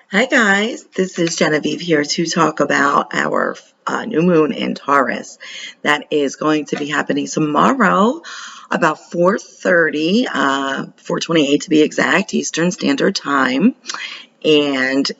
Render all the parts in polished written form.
Hi guys, this is Genevieve here to talk about our new moon in Taurus that is going to be happening tomorrow about 4:30, 4:28 to be exact, Eastern Standard Time. And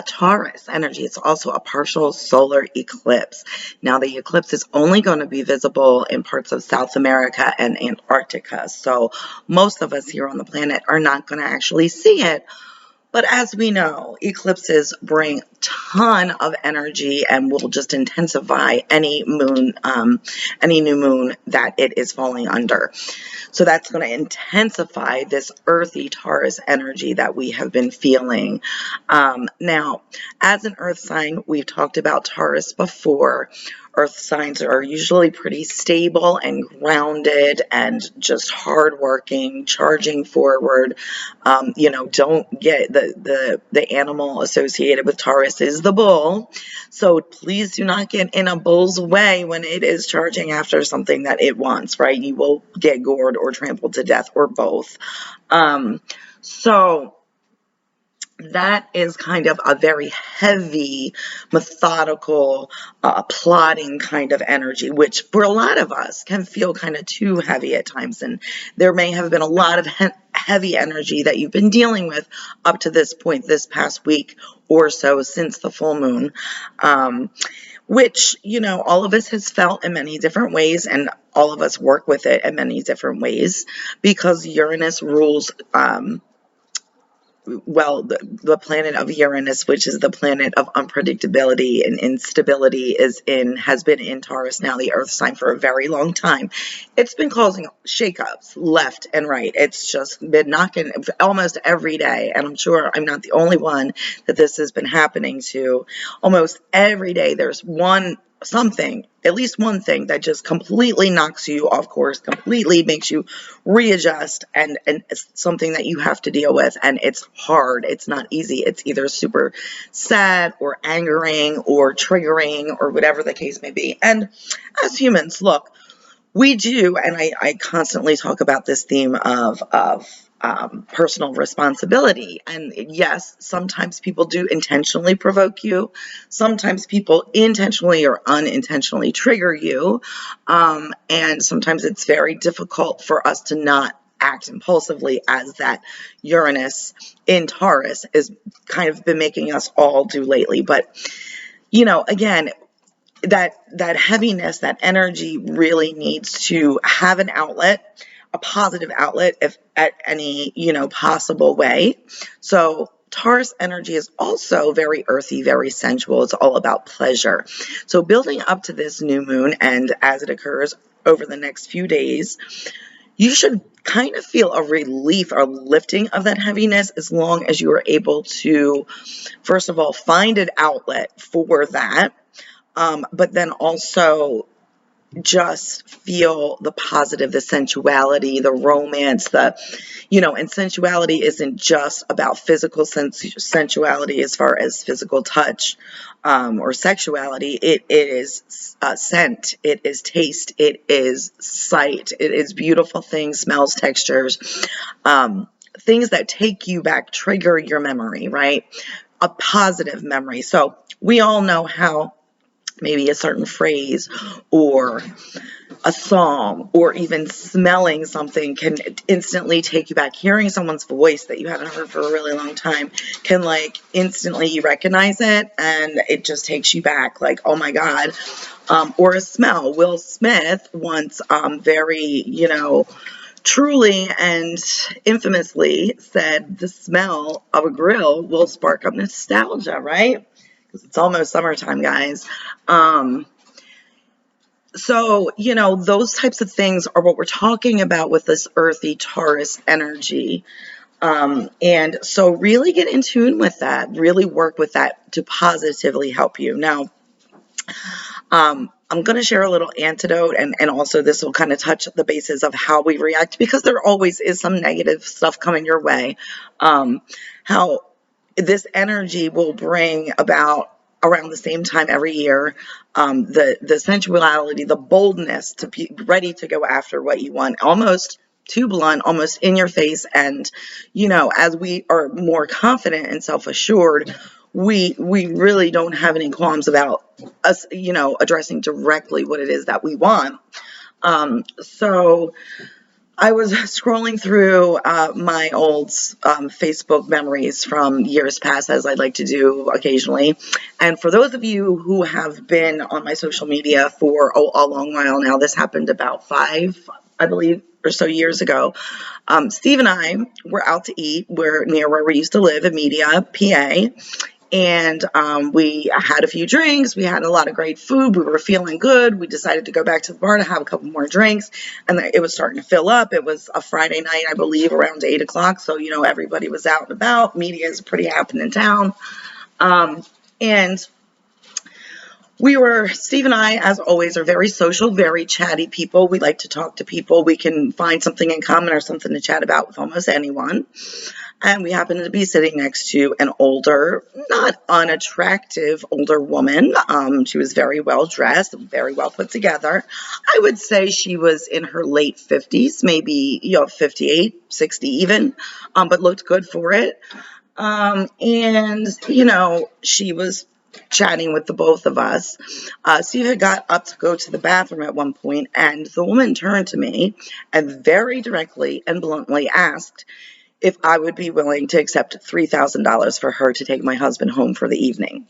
Taurus energy, it's also a partial solar eclipse. Now, the eclipse is only going to be visible in parts of South America and Antarctica. So most of us here on the planet are not going to actually see it. But as we know, eclipses bring a ton of energy and will just intensify any moon, any new moon that it is falling under. So that's going to intensify this earthy Taurus energy that we have been feeling. Now, as an earth sign, we've talked about Taurus before. Earth signs are usually pretty stable and grounded and just hardworking, charging forward. Don't get the animal associated with Taurus is the bull. So please do not get in a bull's way when it is charging after something that it wants, right? You will get gored or trampled to death or both. So that is kind of a very heavy, methodical, plotting kind of energy, which for a lot of us can feel kind of too heavy at times. And there may have been a lot of heavy energy that you've been dealing with up to this point, this past week or so since the full moon, which, all of us has felt in many different ways, and all of us work with it in many different ways because Uranus rules the planet of Uranus, which is the planet of unpredictability and instability, has been in Taurus now, the Earth sign, for a very long time. It's been causing shakeups left and right. It's just been knocking almost every day, and I'm sure I'm not the only one that this has been happening to. Almost every day, there's at least one thing that just completely knocks you off course, completely makes you readjust, and it's something that you have to deal with, and it's hard. It's not easy. It's either super sad or angering or triggering or whatever the case may be. And as humans, look, we do, and I constantly talk about this theme of personal responsibility. And yes, sometimes people do intentionally provoke you. Sometimes people intentionally or unintentionally trigger you. And sometimes it's very difficult for us to not act impulsively, as that Uranus in Taurus is kind of been making us all do lately. But, again, that heaviness, that energy really needs to have an outlet, a positive outlet, if at any, possible way. So Taurus energy is also very earthy, very sensual. It's all about pleasure. So building up to this new moon, and as it occurs over the next few days, you should kind of feel a relief or lifting of that heaviness, as long as you are able to, first of all, find an outlet for that. But then also just feel the positive, the sensuality, the romance, and sensuality isn't just about physical sensuality as far as physical touch or sexuality. It is scent, it is taste, it is sight, it is beautiful things, smells, textures, things that take you back, trigger your memory, right? A positive memory. So we all know how maybe a certain phrase or a song or even smelling something can instantly take you back. Hearing someone's voice that you haven't heard for a really long time can instantly you recognize it, and it just takes you back like, oh my God. Or a smell. Will Smith once very, truly and infamously said the smell of a grill will spark up nostalgia, right? Because it's almost summertime, guys. So, those types of things are what we're talking about with this earthy Taurus energy. And so really get in tune with that, really work with that to positively help you. Now, I'm going to share a little antidote, and also this will kind of touch the bases of how we react, because there always is some negative stuff coming your way. How this energy will bring about around the same time every year, the sensuality, the boldness to be ready to go after what you want, almost too blunt, almost in your face. And, you know, as we are more confident and self-assured, we really don't have any qualms about us, you know, addressing directly what it is that we want. So I was scrolling through my old Facebook memories from years past, as I like to do occasionally. And for those of you who have been on my social media for a long while now, this happened about 5, I believe, or so years ago. Steve and I were out to eat. We're near where we used to live in Media, PA. And we had a few drinks. We had a lot of great food. We were feeling good. We decided to go back to the bar to have a couple more drinks. And it was starting to fill up. It was a Friday night, I believe, around 8 o'clock. So, you know, everybody was out and about. Media is pretty happening in town. And Steve and I, as always, are very social, very chatty people. We like to talk to people. We can find something in common or something to chat about with almost anyone. And we happened to be sitting next to an older, not unattractive older woman. She was very well dressed, very well put together. I would say she was in her late 50s, maybe, 58, 60 even, but looked good for it. And, she was chatting with the both of us. Steve had got up to go to the bathroom at one point, and the woman turned to me and very directly and bluntly asked if I would be willing to accept $3,000 for her to take my husband home for the evening.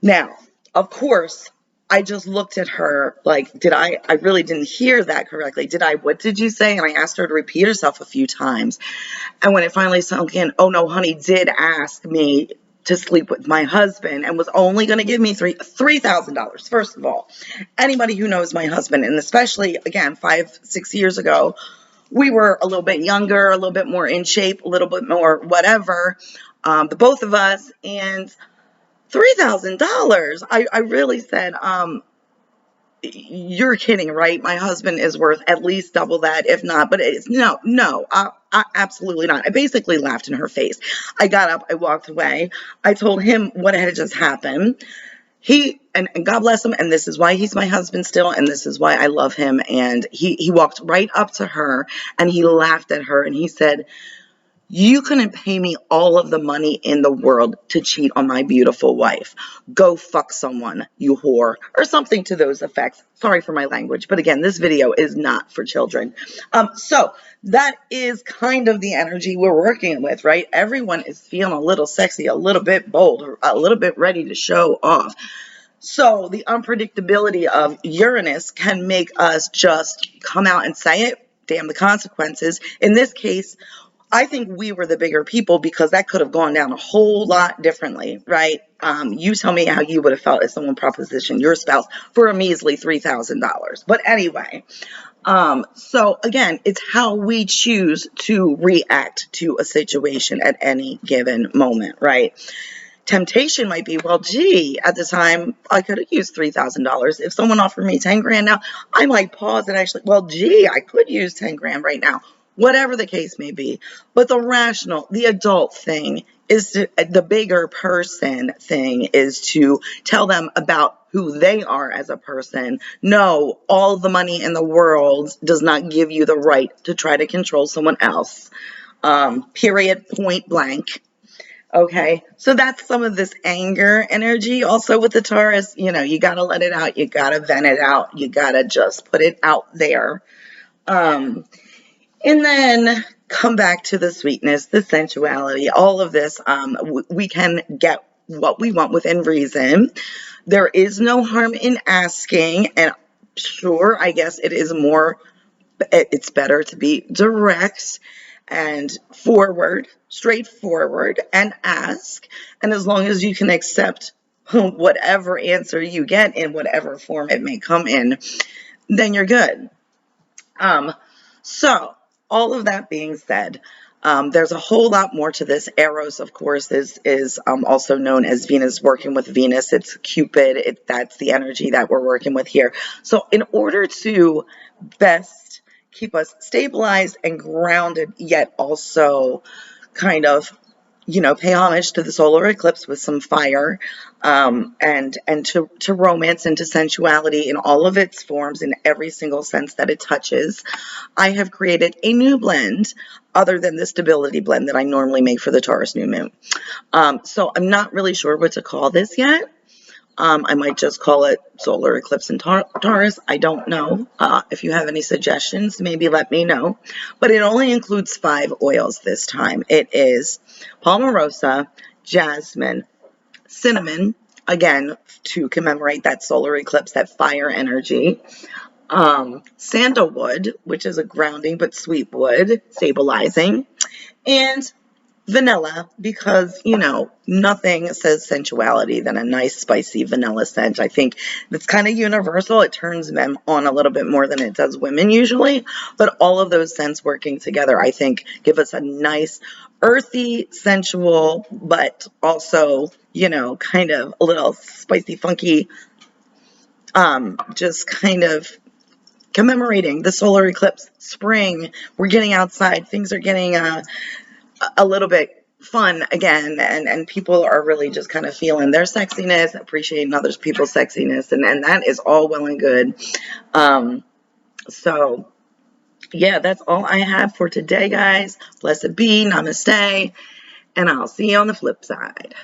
Now, of course, I just looked at her like, I really didn't hear that correctly. What did you say? And I asked her to repeat herself a few times. And when it finally sunk in, oh no, honey did ask me to sleep with my husband and was only going to give me $3,000. First of all, anybody who knows my husband, and especially, again, 5, 6 years ago, we were a little bit younger, a little bit more in shape, a little bit more whatever, the both of us, and $3,000. I really said, you're kidding, right? My husband is worth at least double that, if not, but it's no, absolutely not. I basically laughed in her face. I got up, I walked away. I told him what had just happened. And God bless him, and this is why he's my husband still, and this is why I love him. And he walked right up to her, and he laughed at her, and he said, you couldn't pay me all of the money in the world to cheat on my beautiful wife. Go fuck someone, you whore, or something to those effects. Sorry for my language, but again, this video is not for children. So that is kind of the energy we're working with, right? Everyone is feeling a little sexy, a little bit bold, a little bit ready to show off. So the unpredictability of Uranus can make us just come out and say it. Damn the consequences. In this case, I think we were the bigger people because that could have gone down a whole lot differently, right? You tell me how you would have felt if someone propositioned your spouse for a measly $3,000. But anyway, so again, it's how we choose to react to a situation at any given moment, right? Temptation might be, well, gee, at the time I could have used $3,000. If someone offered me 10 grand now, I might pause and actually, well, gee, I could use 10 grand right now, whatever the case may be. But the rational, the adult thing is the bigger person thing is to tell them about who they are as a person. No, all the money in the world does not give you the right to try to control someone else. Period, point blank. Okay, so that's some of this anger energy. Also with the Taurus, you got to let it out. You got to vent it out. You got to just put it out there. And then come back to the sweetness, the sensuality, all of this. We can get what we want within reason. There is no harm in asking. And sure, I guess it's better to be direct and straightforward, and ask. And as long as you can accept whatever answer you get in whatever form it may come in, then you're good. So all of that being said, there's a whole lot more to this. Eros, of course, is also known as Venus working with Venus. It's Cupid. That's the energy that we're working with here. So in order to best keep us stabilized and grounded, yet also kind of, you know, pay homage to the solar eclipse with some fire, and to romance and to sensuality in all of its forms, in every single sense that it touches. I have created a new blend other than the stability blend that I normally make for the Taurus new moon. So I'm not really sure what to call this yet. I might just call it Solar Eclipse in Taurus. I don't know. If you have any suggestions, maybe let me know. But it only includes 5 oils this time. It is Palmarosa, Jasmine, Cinnamon, again, to commemorate that solar eclipse, that fire energy. Sandalwood, which is a grounding but sweet wood, stabilizing. And vanilla, because, you know, nothing says sensuality than a nice spicy vanilla scent. I think that's kind of universal. It turns men on a little bit more than it does women usually, but all of those scents working together, I think, give us a nice earthy, sensual, but also, you know, kind of a little spicy, funky, just kind of commemorating the solar eclipse. Spring, we're getting outside, things are getting a little bit fun again, and people are really just kind of feeling their sexiness, appreciating other people's sexiness, and that is all well and good. So yeah, that's all I have for today, guys. Blessed be, namaste, and I'll see you on the flip side.